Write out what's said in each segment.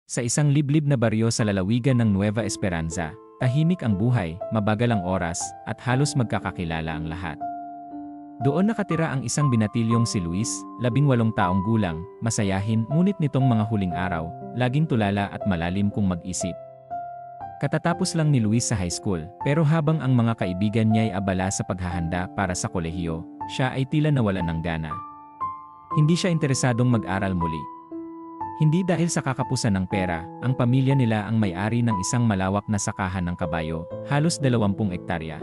Sa isang liblib na baryo sa lalawigan ng Nueva Esperanza, tahimik ang buhay, mabagal ang oras, at halos magkakakilala ang lahat. Doon nakatira ang isang binatilyong si Luis, 18 taong gulang, masayahin ngunit nitong mga huling araw, laging tulala at malalim kung mag-isip. Katatapos lang ni Luis sa high school, pero habang ang mga kaibigan niya ay abala sa paghahanda para sa kolehiyo, siya ay tila nawalan ng gana. Hindi siya interesadong mag-aral muli. Hindi dahil sa kakapusan ng pera, ang pamilya nila ang may-ari ng isang malawak na sakahan ng kabayo, halos 20 ektarya.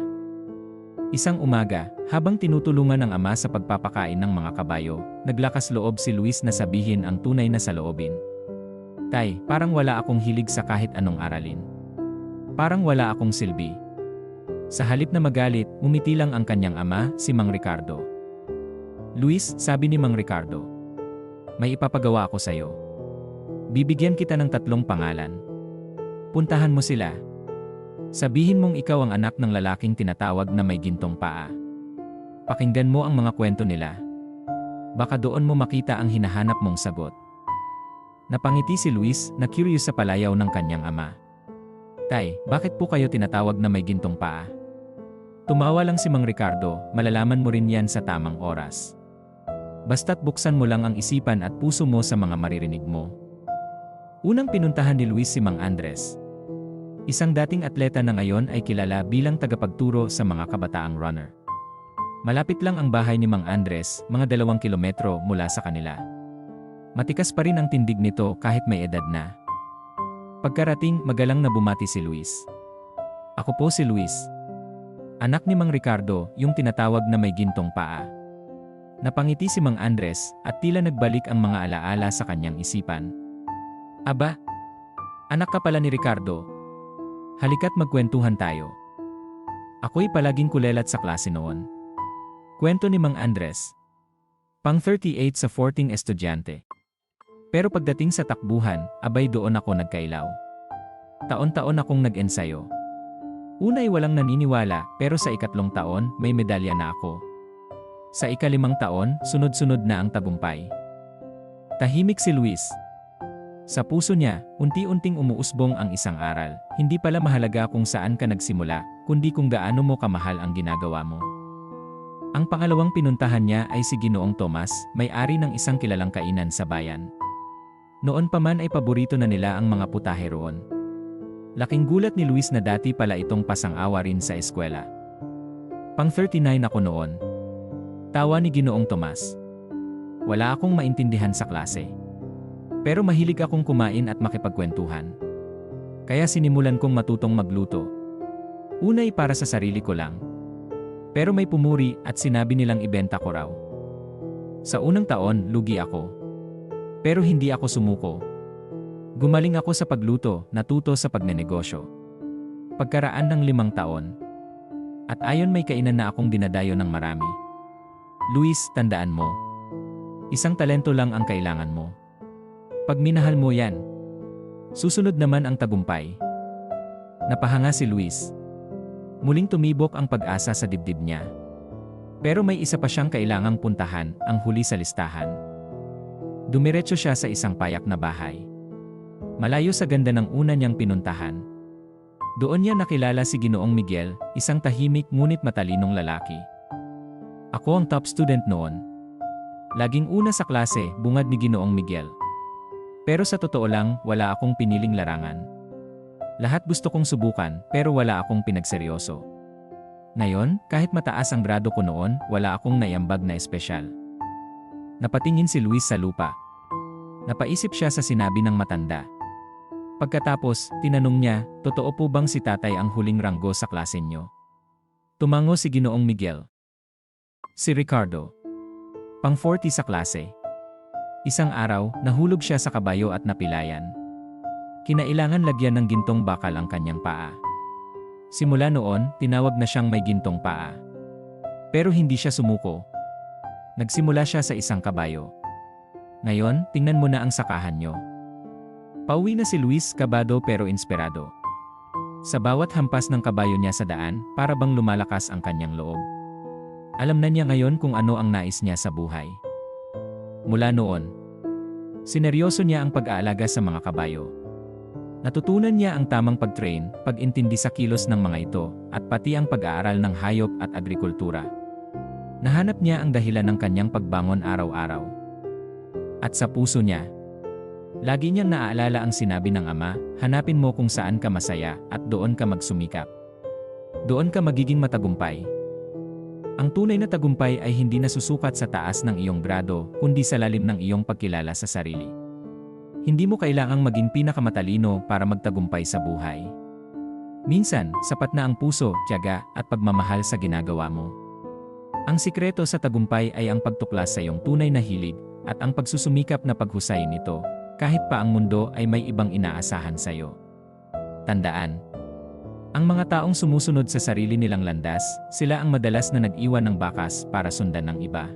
Isang umaga, habang tinutulungan ng ama sa pagpapakain ng mga kabayo, naglakas loob si Luis na sabihin ang tunay na saloobin. Tay, parang wala akong hilig sa kahit anong aralin. Parang wala akong silbi. Sa halip na magalit, umiti lang ang kanyang ama, si Mang Ricardo. Luis, sabi ni Mang Ricardo, may ipapagawa ako sa'yo. Bibigyan kita ng 3 pangalan. Puntahan mo sila. Sabihin mong ikaw ang anak ng lalaking tinatawag na may gintong paa. Pakinggan mo ang mga kwento nila. Baka doon mo makita ang hinahanap mong sagot. Napangiti si Luis na curious sa palayaw ng kanyang ama. Tay, bakit po kayo tinatawag na may gintong paa? Tumawa lang si Mang Ricardo, malalaman mo rin yan sa tamang oras. Basta't buksan mo lang ang isipan at puso mo sa mga maririnig mo. Unang pinuntahan ni Luis si Mang Andres. Isang dating atleta na ngayon ay kilala bilang tagapagturo sa mga kabataang runner. Malapit lang ang bahay ni Mang Andres, mga 2 kilometro mula sa kanila. Matikas pa rin ang tindig nito kahit may edad na. Pagkarating, magalang na bumati si Luis. Ako po si Luis. Anak ni Mang Ricardo, yung tinatawag na may gintong paa. Napangiti si Mang Andres at tila nagbalik ang mga alaala sa kanyang isipan. Aba, anak ka pala ni Ricardo. Halika't magkwentuhan tayo. Ako'y palaging kulelat sa klase noon. Kwento ni Mang Andres. Pang 38 sa 14 estudyante. Pero pagdating sa takbuhan, abay doon ako nagkailaw. Taon-taon akong nag-ensayo. Una'y walang naniniwala, pero sa 3 taon, may medalya na ako. Sa 5 taon, sunod-sunod na ang tagumpay. Tahimik si Luis. Sa puso niya, unti-unting umuusbong ang isang aral. Hindi pala mahalaga kung saan ka nagsimula, kundi kung gaano mo kamahal ang ginagawa mo. Ang pangalawang pinuntahan niya ay si Ginoong Tomas, may-ari ng isang kilalang kainan sa bayan. Noon pa man ay paborito na nila ang mga putahe roon. Laking gulat ni Luis na dati pala itong pasang-awa rin sa eskwela. Pang 39 ako noon. Tawa ni Ginoong Tomas. Wala akong maintindihan sa klase. Pero mahilig akong kumain at makipagkwentuhan. Kaya sinimulan kong matutong magluto. Unay para sa sarili ko lang. Pero may pumuri at sinabi nilang ibenta ko raw. Sa unang taon, lugi ako. Pero hindi ako sumuko. Gumaling ako sa pagluto, natuto sa pagnenegosyo. Pagkaraan ng 5 taon. At ayon may kainan na akong dinadayo ng marami. Luis, tandaan mo. Isang talento lang ang kailangan mo. Pag minahal mo yan, susunod naman ang tagumpay. Napahanga si Luis. Muling tumibok ang pag-asa sa dibdib niya. Pero may isa pa siyang kailangang puntahan, ang huli sa listahan. Dumiretso siya sa isang payak na bahay. Malayo sa ganda ng una niyang pinuntahan. Doon niya nakilala si Ginoong Miguel, isang tahimik ngunit matalinong lalaki. Ako ang top student noon. Laging una sa klase, bungad ni Ginoong Miguel. Pero sa totoo lang, wala akong piniling larangan. Lahat gusto kong subukan, pero wala akong pinagseryoso. Ngayon, kahit mataas ang grado ko noon, wala akong naiambag na espesyal. Napatingin si Luis sa lupa. Napaisip siya sa sinabi ng matanda. Pagkatapos, tinanong niya, totoo po bang si tatay ang huling ranggo sa klase niyo? Tumango si Ginoong Miguel. Si Ricardo. Pang 40 sa klase. Isang araw, nahulog siya sa kabayo at napilayan. Kinailangan lagyan ng gintong bakal ang kanyang paa. Simula noon, tinawag na siyang may gintong paa. Pero hindi siya sumuko. Nagsimula siya sa isang kabayo. Ngayon, tingnan mo na ang sakahan niyo. Pauwi na si Luis, kabado pero inspirado. Sa bawat hampas ng kabayo niya sa daan, para bang lumalakas ang kanyang loob. Alam na niya ngayon kung ano ang nais niya sa buhay. Mula noon, sineryoso niya ang pag-aalaga sa mga kabayo. Natutunan niya ang tamang pag-train, pag-intindi sa kilos ng mga ito, at pati ang pag-aaral ng hayop at agrikultura. Nahanap niya ang dahilan ng kanyang pagbangon araw-araw. At sa puso niya, lagi niyang naaalala ang sinabi ng ama, hanapin mo kung saan ka masaya at doon ka magsumikap. Doon ka magiging matagumpay. Ang tunay na tagumpay ay hindi nasusukat sa taas ng iyong grado, kundi sa lalim ng iyong pagkilala sa sarili. Hindi mo kailangang maging pinakamatalino para magtagumpay sa buhay. Minsan, sapat na ang puso, tiyaga, at pagmamahal sa ginagawa mo. Ang sikreto sa tagumpay ay ang pagtuklas sa iyong tunay na hilig at ang pagsusumikap na paghusayin ito, kahit pa ang mundo ay may ibang inaasahan sa iyo. Tandaan, ang mga taong sumusunod sa sarili nilang landas, sila ang madalas na nag-iwan ng bakas para sundan ng iba.